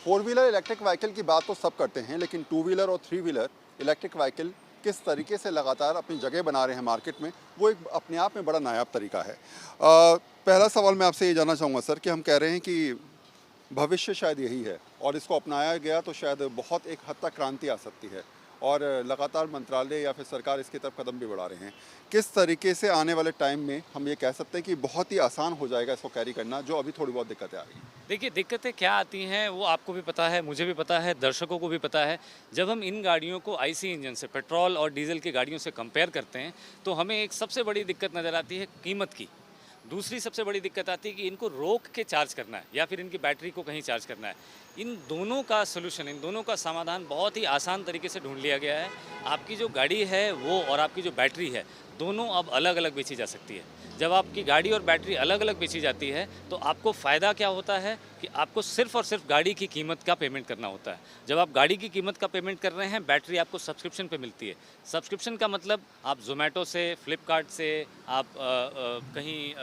Four wheeler electric vehicle की बात तो सब करते हैं, लेकिन टू व्हीलर और थ्री व्हीलर इलेक्ट्रिक व्हीकल किस तरीके से लगातार अपनी जगह बना रहे हैं मार्केट में, वो एक अपने आप में बड़ा नायाब तरीका है। पहला सवाल मैं आपसे ये जानना चाहूँगा सर कि हम कह रहे हैं कि भविष्य शायद यही है और इसको अपनाया गया तो शायद बहुत एक हद तक क्रांति आ सकती है और लगातार मंत्रालय या फिर सरकार इसकी तरफ कदम भी बढ़ा रहे हैं। किस तरीके से आने वाले टाइम में हम ये कह सकते हैं कि बहुत ही आसान हो जाएगा इसको कैरी करना, जो अभी थोड़ी बहुत दिक्कतें आ रही हैं? देखिए, दिक्कतें क्या आती हैं वो आपको भी पता है, मुझे भी पता है, दर्शकों को भी पता है। जब हम इन गाड़ियों को आईसी इंजन से, पेट्रोल और डीजल की गाड़ियों से कंपेयर करते हैं, तो हमें एक सबसे बड़ी दिक्कत नज़र आती है कीमत की। दूसरी सबसे बड़ी दिक्कत आती है कि इनको रोक के चार्ज करना है या फिर इनकी बैटरी को कहीं चार्ज करना है। इन दोनों का सॉल्यूशन, इन दोनों का समाधान बहुत ही आसान तरीके से ढूँढ लिया गया है। आपकी जो गाड़ी है वो और आपकी जो बैटरी है, दोनों अब अलग-अलग बेची जा सकती है। जब आपकी गाड़ी और बैटरी अलग-अलग बेची जाती है, तो आपको फ़ायदा क्या होता है कि आपको सिर्फ़ और सिर्फ़ गाड़ी की कीमत का पेमेंट करना होता है। जब आप गाड़ी की कीमत का पेमेंट कर रहे हैं, बैटरी आपको सब्सक्रिप्शन पे मिलती है। सब्सक्रिप्शन का मतलब आप ज़ोमैटो से, फ्लिपकार्ट से, आप कहीं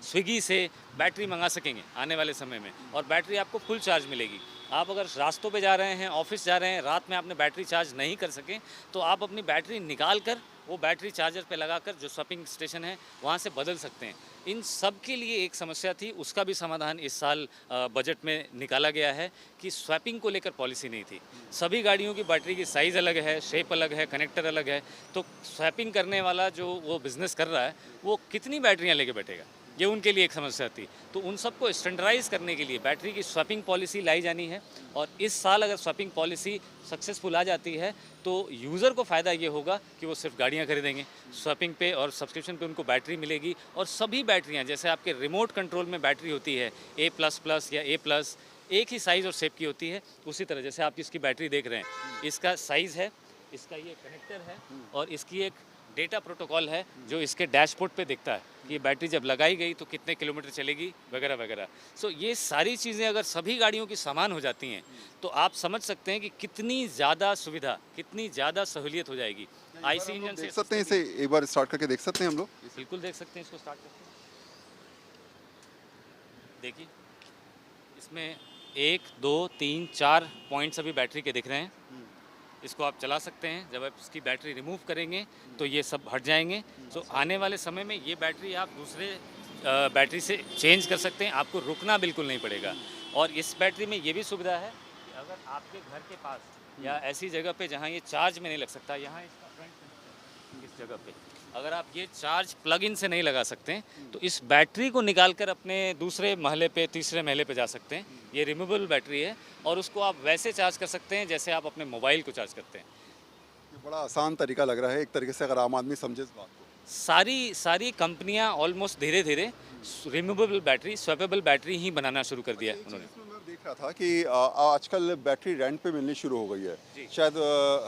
स्विगी से बैटरी मंगा सकेंगे आने वाले समय में, और बैटरी आपको फुल चार्ज मिलेगी। आप अगर रास्तों पे जा रहे हैं, ऑफिस जा रहे हैं, रात में आपने बैटरी चार्ज नहीं कर सकें, तो आप अपनी बैटरी निकाल कर वो बैटरी चार्जर पे लगाकर जो स्वैपिंग स्टेशन है वहाँ से बदल सकते हैं। इन सब के लिए एक समस्या थी, उसका भी समाधान इस साल बजट में निकाला गया है कि स्वैपिंग को लेकर पॉलिसी नहीं थी। सभी गाड़ियों की बैटरी की साइज़ अलग है, शेप अलग है, कनेक्टर अलग है, तो स्वैपिंग करने वाला जो वो बिज़नेस कर रहा है, वो कितनी बैटरियाँ लेके बैठेगा? ये उनके लिए एक समस्या थी। तो उन सबको स्टैंडर्डाइज़ करने के लिए बैटरी की स्वैपिंग पॉलिसी लाई जानी है, और इस साल अगर स्वैपिंग पॉलिसी सक्सेसफुल आ जाती है तो यूज़र को फ़ायदा ये होगा कि वो सिर्फ गाड़ियाँ खरीदेंगे, स्वैपिंग पे और सब्सक्रिप्शन पे उनको बैटरी मिलेगी। और सभी बैटरियाँ, जैसे आपके रिमोट कंट्रोल में बैटरी होती है A++ या A+, एक ही साइज़ और शेप की होती है, उसी तरह जैसे आप इसकी बैटरी देख रहे हैं, इसका साइज़ है, इसका ये कनेक्टर है, और इसकी एक डेटा प्रोटोकॉल है जो इसके डैशबोर्ड पे दिखता है कि ये बैटरी जब लगाई गई तो कितने किलोमीटर चलेगी, वगैरह वगैरह। सो ये सारी चीज़ें अगर सभी गाड़ियों की समान हो जाती हैं, तो आप समझ सकते हैं कि कितनी ज़्यादा सुविधा, कितनी ज़्यादा सहूलियत हो जाएगी। आईसी इंजन से देख सकते हैं इसे, एक बार स्टार्ट करके देख सकते हैं हम लोग? बिल्कुल देख सकते हैं, इसको स्टार्ट करके देखिए। इसमें 1, 2, 3, 4 पॉइंट्स अभी बैटरी के दिख रहे हैं। इसको आप चला सकते हैं। जब आप इसकी बैटरी रिमूव करेंगे तो ये सब हट जाएंगे। तो आने वाले समय में ये बैटरी आप दूसरे बैटरी से चेंज कर सकते हैं, आपको रुकना बिल्कुल नहीं पड़ेगा। और इस बैटरी में ये भी सुविधा है कि अगर आपके घर के पास या ऐसी जगह पे जहाँ ये चार्ज में नहीं लग सकता, यहाँ इसका फ्रंट कनेक्टर है, इस जगह पे अगर आप ये चार्ज प्लग इन से नहीं लगा सकते हैं, तो इस बैटरी को निकाल कर अपने दूसरे महल्ले पे, तीसरे महल्ले पे जा सकते हैं। ये रिमूवेबल बैटरी है और उसको आप वैसे चार्ज कर सकते हैं जैसे आप अपने मोबाइल को चार्ज करते हैं। ये बड़ा आसान तरीका लग रहा है एक तरीके से, अगर आम आदमी समझे इस बात को। सारी कंपनियां ऑलमोस्ट धीरे धीरे रिमूवेबल बैटरी, स्वैपेबल बैटरी ही बनाना शुरू कर दिया है उन्होंने। इसमें मैं देख रहा था कि आजकल बैटरी रेंट पे मिलनी शुरू हो गई है। जी। शायद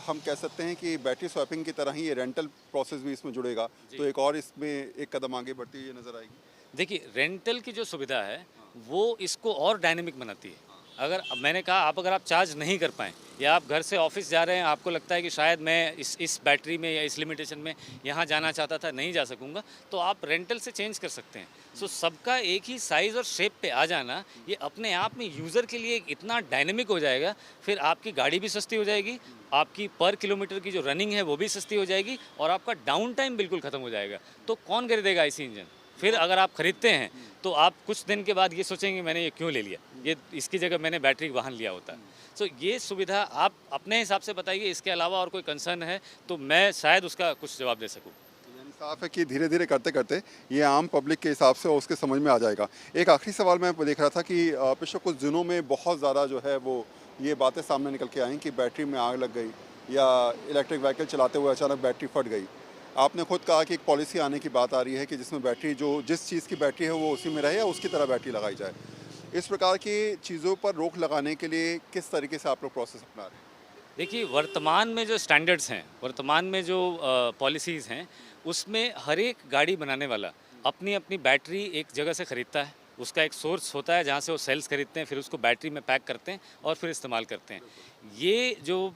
हम कह सकते हैं कि बैटरी स्वैपिंग की तरह ही ये रेंटल प्रोसेस भी इसमें जुड़ेगा, तो एक और इसमें एक कदम आगे बढ़ती हुई ये नज़र आएगी। देखिए, रेंटल की जो सुविधा है वो इसको और डायनेमिक बनाती है। अगर अब मैंने कहा, अगर आप चार्ज नहीं कर पाएँ या आप घर से ऑफिस जा रहे हैं, आपको लगता है कि शायद मैं इस बैटरी में या इस लिमिटेशन में यहाँ जाना चाहता था, नहीं जा सकूँगा, तो आप रेंटल से चेंज कर सकते हैं। सो सबका एक ही साइज़ और शेप पे आ जाना, ये अपने आप में यूज़र के लिए इतना डायनेमिक हो जाएगा, फिर आपकी गाड़ी भी सस्ती हो जाएगी, आपकी पर किलोमीटर की जो रनिंग है वो भी सस्ती हो जाएगी, और आपका डाउन टाइम बिल्कुल ख़त्म हो जाएगा। तो कौन खरीदेगा ऐसी इंजन? फिर अगर आप खरीदते हैं तो आप कुछ दिन के बाद ये सोचेंगे मैंने ये क्यों ले लिया, ये इसकी जगह मैंने बैटरी वाहन लिया होता। सो ये सुविधा आप अपने हिसाब से बताइए, इसके अलावा और कोई कंसर्न है तो मैं शायद उसका कुछ जवाब दे सकूँ। यानी साफ है कि धीरे धीरे करते करते ये आम पब्लिक के हिसाब से उसके समझ में आ जाएगा। एक आखिरी सवाल मैं देख रहा था कि पिछले कुछ दिनों में बहुत ज़्यादा जो है वो ये बातें सामने निकल के आई कि बैटरी में आग लग गई या इलेक्ट्रिक व्हीकल चलाते हुए अचानक बैटरी फट गई। आपने खुद कहा कि एक पॉलिसी आने की बात आ रही है कि जिसमें बैटरी जो जिस चीज़ की बैटरी है वो उसी में रहे या उसकी तरह बैटरी लगाई जाए। इस प्रकार की चीज़ों पर रोक लगाने के लिए किस तरीके से आप लोग प्रोसेस अपना रहे हैं? देखिए, वर्तमान में जो स्टैंडर्ड्स हैं, वर्तमान में जो पॉलिसीज़ हैं, उसमें हर एक गाड़ी बनाने वाला अपनी अपनी बैटरी एक जगह से ख़रीदता है उसका एक सोर्स होता है जहाँ से वो सेल्स खरीदते हैं, फिर उसको बैटरी में पैक करते हैं और फिर इस्तेमाल करते हैं। ये जो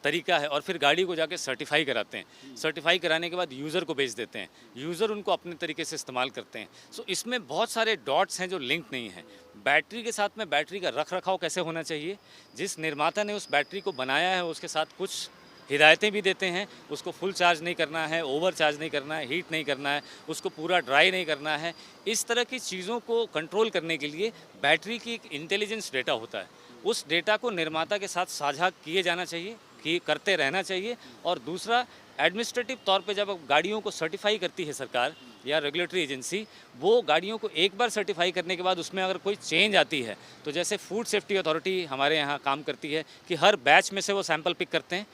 तरीका है, और फिर गाड़ी को जाके सर्टिफाई कराते हैं, सर्टिफाई कराने के बाद यूज़र को बेच देते हैं, यूज़र उनको अपने तरीके से इस्तेमाल करते हैं। सो इसमें बहुत सारे डॉट्स हैं जो लिंक नहीं हैं। बैटरी के साथ में बैटरी का रख रखाव कैसे होना चाहिए, जिस निर्माता ने उस बैटरी को बनाया है उसके साथ कुछ हिदायतें भी देते हैं। उसको फुल चार्ज नहीं करना है, ओवर चार्ज नहीं करना है, हीट नहीं करना है, उसको पूरा ड्राई नहीं करना है। इस तरह की चीज़ों को कंट्रोल करने के लिए बैटरी की एक इंटेलिजेंस डेटा होता है। उस डेटा को निर्माता के साथ साझा किए जाना चाहिए, कि करते रहना चाहिए। और दूसरा, एडमिनिस्ट्रेटिव तौर पे जब गाड़ियों को सर्टिफाई करती है सरकार या रेगुलेटरी एजेंसी, वो गाड़ियों को एक बार सर्टिफाई करने के बाद उसमें अगर कोई चेंज आती है, तो जैसे फूड सेफ्टी अथॉरिटी हमारे यहाँ काम करती है कि हर बैच में से वो सैंपल पिक करते हैं,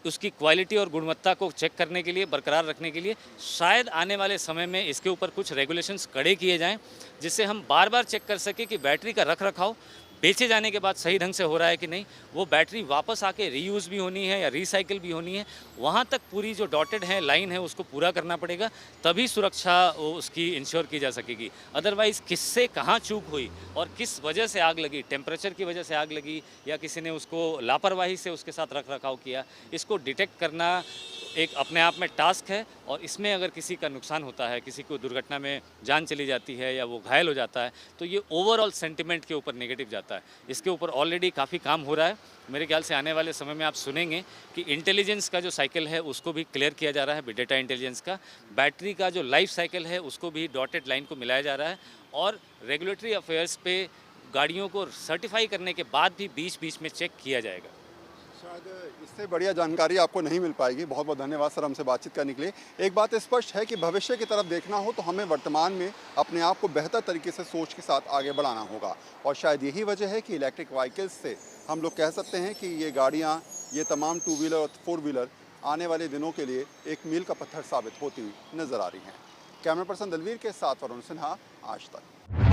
उसकी क्वालिटी और गुणवत्ता को चेक करने के लिए, बरकरार रखने के लिए। शायद आने वाले समय में इसके ऊपर कुछ रेगुलेशंस कड़े किए जाएं, जिससे हम बार बार चेक कर सकें कि बैटरी का रख रखाव बेचे जाने के बाद सही ढंग से हो रहा है कि नहीं, वो बैटरी वापस आके रीयूज़ भी होनी है या रिसाइकिल भी होनी है। वहाँ तक पूरी जो डॉटेड है लाइन है उसको पूरा करना पड़ेगा, तभी सुरक्षा उसकी इंश्योर की जा सकेगी। अदरवाइज़ किससे कहाँ चूक हुई और किस वजह से आग लगी, टेम्परेचर की वजह से आग लगी या किसी ने उसको लापरवाही से उसके साथ रख रखाव किया, इसको डिटेक्ट करना एक अपने आप में टास्क है। और इसमें अगर किसी का नुकसान होता है, किसी को दुर्घटना में जान चली जाती है या वो घायल हो जाता है, तो ये ओवरऑल सेंटिमेंट के ऊपर नेगेटिव जाता है। इसके ऊपर ऑलरेडी काफ़ी काम हो रहा है। मेरे ख्याल से आने वाले समय में आप सुनेंगे कि इंटेलिजेंस का जो साइकिल है उसको भी क्लियर किया जा रहा है, डेटा इंटेलिजेंस का। बैटरी का जो लाइफ साइकिल है उसको भी डॉटेड लाइन को मिलाया जा रहा है। और रेगुलेटरी अफेयर्स पे गाड़ियों को सर्टिफाई करने के बाद भी बीच बीच में चेक किया जाएगा। शायद इससे बढ़िया जानकारी आपको नहीं मिल पाएगी। बहुत बहुत धन्यवाद सर हमसे बातचीत करने के लिए। एक बात स्पष्ट है कि भविष्य की तरफ देखना हो तो हमें वर्तमान में अपने आप को बेहतर तरीके से सोच के साथ आगे बढ़ाना होगा। और शायद यही वजह है कि इलेक्ट्रिक व्हीकल्स से हम लोग कह सकते हैं कि ये गाड़ियाँ, ये तमाम टू व्हीलर और फोर व्हीलर आने वाले दिनों के लिए एक मील का पत्थर साबित होती हुई नज़र आ रही हैं। कैमरा पर्सन दलवीर के साथ वरुण सिन्हा, आज तक।